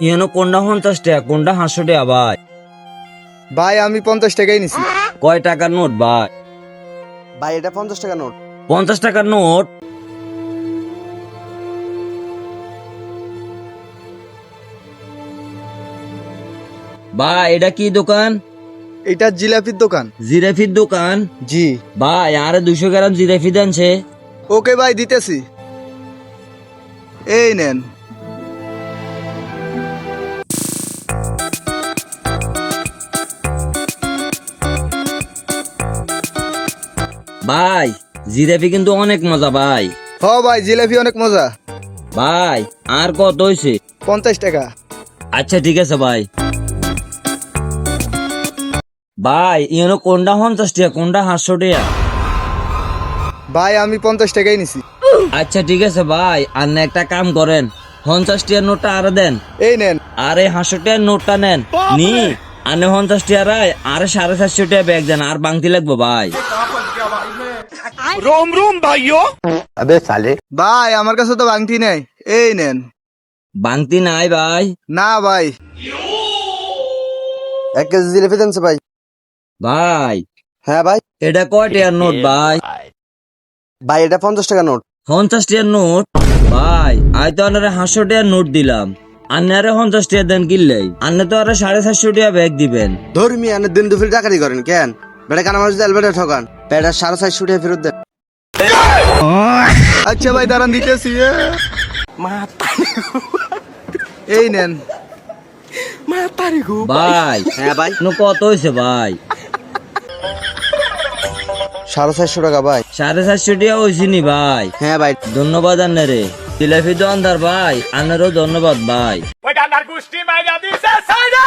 ইয়েনো কোনটা 50 টাকা কোনটা 500 টাকা ভাই? ভাই আমি 50 টাকাই নিছি। কয় টাকার নোট ভাই? ভাই এটা 50 টাকা নোট। 50 টাকার নোট? ভাই এটা কি দোকান? এটা জিলাপির দোকান। জিরাফির দোকান? জি। ভাই আরে 200 গ্রাম জিরাফি দেনছে। ওকে ভাই দিতেছি, এই নেন। ভাই জিরাফি কিন্তু অনেক মজা ভাই। হ ভাই জিলাপি অনেক মজা। ভাই আর কত হইছে? 50 টাকা। আচ্ছা ঠিক আছে ভাই। ভাই ইয়েনো কোনটা 50 টাকা কোনটা 500 টাকা? ভাই আমি 50 টাকাই নিছি। আচ্ছা ঠিক আছে ভাই, আর না একটা কাম করেন, 50 টাকার নোটটা আরে দেন। এই নেন। আরে 500 টাকার নোটটা নেন নি। আনে 50 টাকা রায় আরে 450 টাকা ব্যাগ দেন, আর বাংতি লাগবো ভাই। ভাই আমার কাছে তো বাংতি নেই, এই নেন। বাংতি নাই ভাই? না ভাই। 1 কেজি জিলাপি দেনছে ভাই। ভাই হ্যাঁ ভাই। এটা কয় টাকার নোট ভাই? ভাই এটা 50 টাকা নোট। 50 টাকার নোট? ভাই আই তো আনারে 500 টাকার নোট দিলাম, আনারে 50 টাকা দেন কিনলেই, আন্নে তো আরে 450 টাকা ব্যাগ দিবেন। ধর্মী আনে দিন দুপুরে ডাকাতি করেন কেন? বেটা কানা মানুষ দেল বেটা ঠকান। বেটা 450 টাকা ফেরত দেন। আচ্ছা ভাই দাঁড়ান দিতেছি। এই নেন। ভাই হ্যাঁ ভাই। কত হয়েছে ভাই? 450 টাকা ভাই। 450 টাকা হয়েছে নি ভাই? হ্যাঁ ভাই। ধন্যবাদ আন্নারে। জিলাপি দোকানদার ভাই আনারও ধন্যবাদ ভাই। ওই ডান্ডার গুষ্টি মাইরা দিছে সাইরা